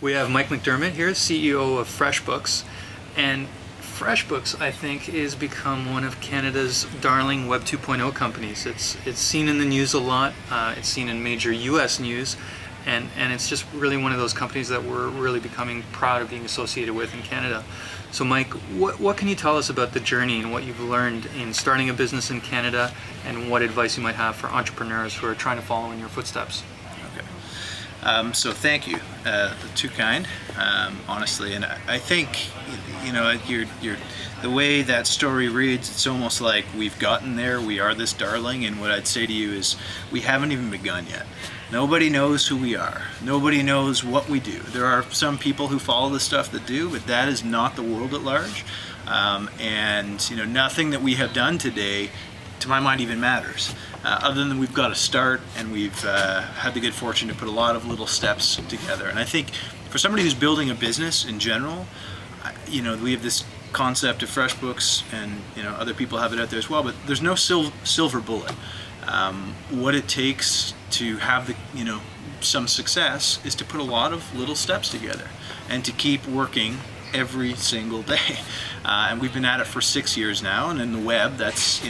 We have Mike McDermott here, CEO of FreshBooks, and FreshBooks, I think, is become one of Canada's darling Web 2.0 companies. It's seen in the news a lot. It's seen in major U.S. news, and it's just really one of those companies that we're really becoming proud of being associated with in Canada. So, Mike, what can you tell us about the journey and what you've learned in starting a business in Canada, and what advice you might have for entrepreneurs who are trying to follow in your footsteps? So thank you, too kind, honestly. And I think, the way that story reads, it's almost like we've gotten there, we are this darling, and what I'd say to you is we haven't even begun yet. Nobody knows who we are. Nobody knows what we do. There are some people who follow the stuff that do, but that is not the world at large. Nothing that we have done today, to my mind, even matters. Other than we've got to start, and we've had the good fortune to put a lot of little steps together. And I think for somebody who's building a business in general, we have this concept of FreshBooks, and other people have it out there as well, but there's no silver bullet. What it takes to have some success is to put a lot of little steps together and to keep working every single day. And we've been at it for 6 years now, and in the web, that's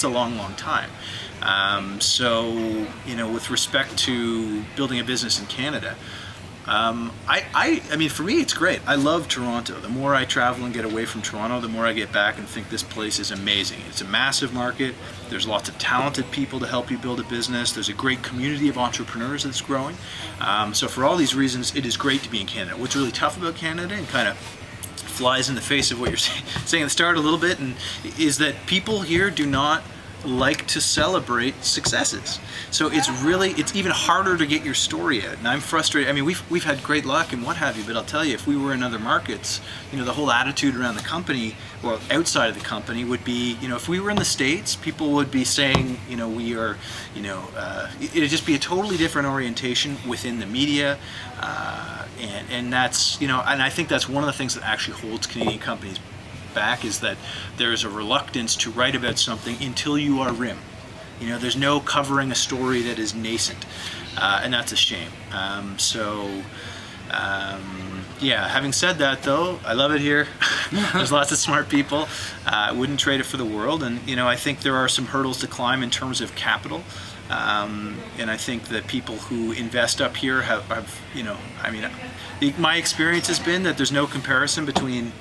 a long time. With respect to building a business in Canada, for me, it's great. I love Toronto. The more I travel and get away from Toronto, the more I get back and think this place is amazing. It's a massive market. There's lots of talented people to help you build a business. There's a great community of entrepreneurs that's growing. So for all these reasons, it is great to be in Canada. What's really tough about Canada, and kind of flies in the face of what you're saying at the start a little bit, and is that people here do not like to celebrate successes. So it's even harder to get your story out. And I'm frustrated. I mean, we've had great luck and what have you, but I'll tell you, if we were in other markets, the whole attitude around the company, or outside of the company, would be, if we were in the States, people would be saying, we are, it'd just be a totally different orientation within the media. And that's, and I think that's one of the things that actually holds Canadian companies back, is that there is a reluctance to write about something until you are rim. There's no covering a story that is nascent, and that's a shame. Having said that, though, I love it here. There's lots of smart people. I wouldn't trade it for the world, and I think there are some hurdles to climb in terms of capital. And I think that people who invest up here my experience has been that there's no comparison between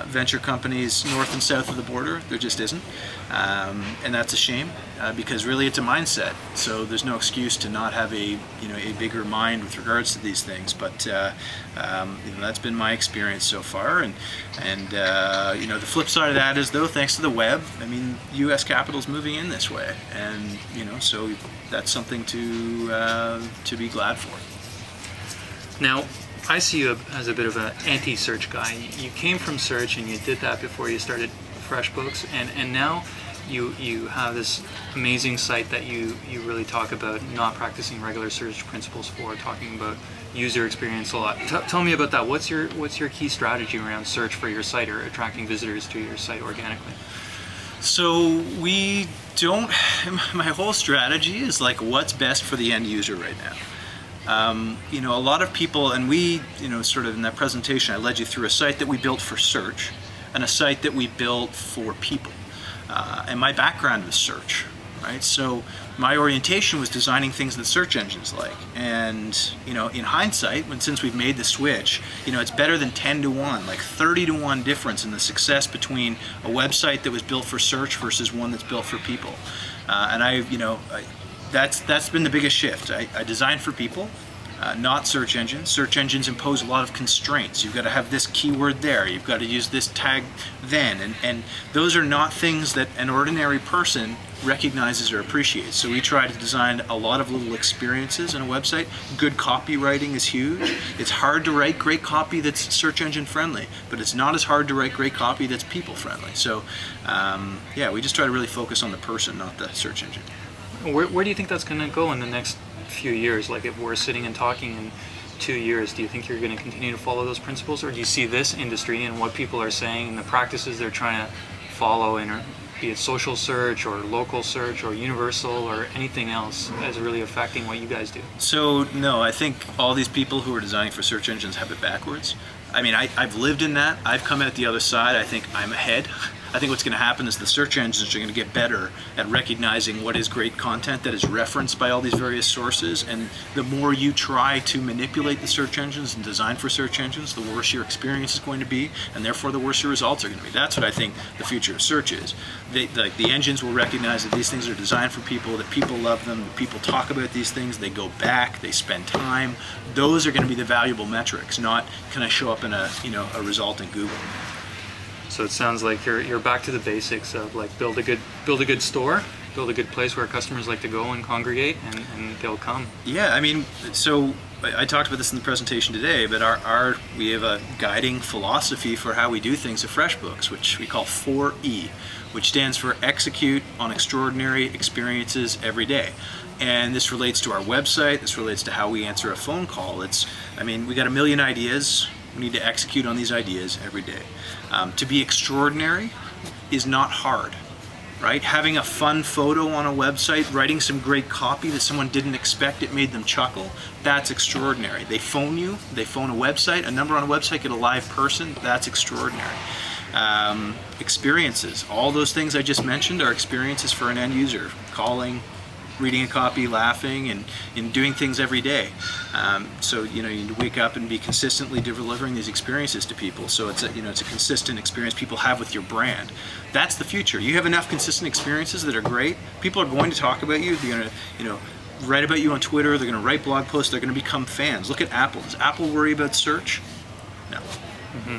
venture companies north and south of the border. There just isn't, and that's a shame, because really it's a mindset. So there's no excuse to not have a bigger mind with regards to these things. But that's been my experience so far. And the flip side of that is, though, thanks to the web, U.S. capital's moving in this way, and so that's something to be glad for. Now, I see you as a bit of an anti-search guy. You came from search, and you did that before you started FreshBooks, and now you have this amazing site that you really talk about not practicing regular search principles for, talking about user experience a lot. Tell me about that. What's your key strategy around search for your site, or attracting visitors to your site organically? So my whole strategy is like, what's best for the end user right now. A lot of people, and we, sort of in that presentation, I led you through a site that we built for search and a site that we built for people. And my background was search, right? So my orientation was designing things that search engines like. And, in hindsight, since we've made the switch, it's better than 10 to 1, like 30 to 1 difference in the success between a website that was built for search versus one that's built for people. That's been the biggest shift. I designed for people, not search engines. Search engines impose a lot of constraints. You've got to have this keyword there. You've got to use this tag then. And those are not things that an ordinary person recognizes or appreciates. So we try to design a lot of little experiences in a website. Good copywriting is huge. It's hard to write great copy that's search engine friendly, but it's not as hard to write great copy that's people friendly. So we just try to really focus on the person, not the search engine. Where do you think that's going to go in the next few years? Like, if we're sitting and talking in 2 years, do you think you're going to continue to follow those principles, or do you see this industry and what people are saying and the practices they're trying to follow and be it social search or local search or universal or anything else, is really affecting what you guys do? So no, I think all these people who are designing for search engines have it backwards. I mean, I've lived in that. I've come out the other side. I think I'm ahead. I think what's going to happen is the search engines are going to get better at recognizing what is great content that is referenced by all these various sources. And the more you try to manipulate the search engines and design for search engines, the worse your experience is going to be, and therefore the worse your results are going to be. That's what I think the future of search is. The engines will recognize that these things are designed for people, that people love them, that people talk about these things, they go back, they spend time. Those are going to be the valuable metrics, not can I show up in a result in Google. So it sounds like you're back to the basics of like build a good store, build a good place where customers like to go and congregate, and they'll come. Yeah, I mean, so I talked about this in the presentation today, but we have a guiding philosophy for how we do things at FreshBooks, which we call 4E, which stands for execute on extraordinary experiences every day. And this relates to our website, this relates to how we answer a phone call. We got a million ideas. We need to execute on these ideas every day. To be extraordinary is not hard, right? Having a fun photo on a website, writing some great copy that someone didn't expect, it made them chuckle, that's extraordinary. They phone you, they phone a website, a number on a website, get a live person, that's extraordinary. Experiences, all those things I just mentioned are experiences for an end user. Calling, reading a copy, laughing, and doing things every day. So you need to wake up and be consistently delivering these experiences to people. So it's a consistent experience people have with your brand. That's the future. You have enough consistent experiences that are great. People are going to talk about you. They're going to write about you on Twitter. They're going to write blog posts. They're going to become fans. Look at Apple. Does Apple worry about search? No. Mm-hmm.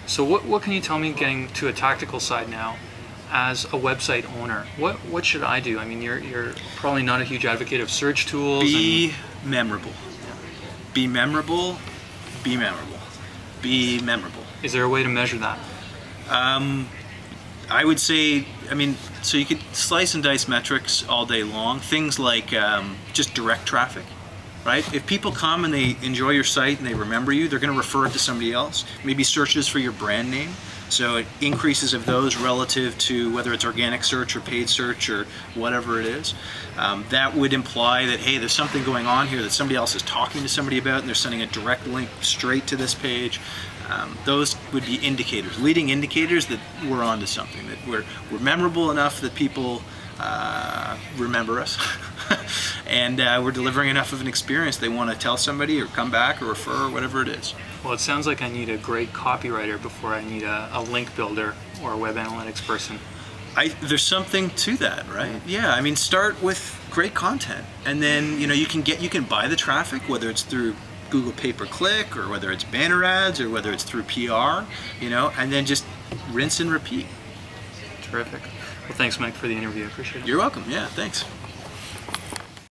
So what can you tell me, getting to a tactical side now, as a website owner? What should I do? I mean, you're probably not a huge advocate of search tools. Be memorable. Yeah. Be memorable. Be memorable. Be memorable. Is there a way to measure that? I would say, so you could slice and dice metrics all day long. Things like just direct traffic, right? If people come and they enjoy your site and they remember you, they're going to refer it to somebody else. Maybe searches for your brand name. So increases of those relative to whether it's organic search or paid search or whatever it is. That would imply that, hey, there's something going on here that somebody else is talking to somebody about, and they're sending a direct link straight to this page. Those would be indicators, leading indicators that we're onto something, that we're memorable enough that people remember us. And we're delivering enough of an experience they want to tell somebody or come back or refer or whatever it is. Well, it sounds like I need a great copywriter before I need a link builder or a web analytics person. There's something to that, right? Yeah, start with great content, and then you can buy the traffic, whether it's through Google pay-per-click or whether it's banner ads or whether it's through PR, and then just rinse and repeat. Terrific. Well, thanks, Mike, for the interview. I appreciate it. You're welcome. Yeah, thanks.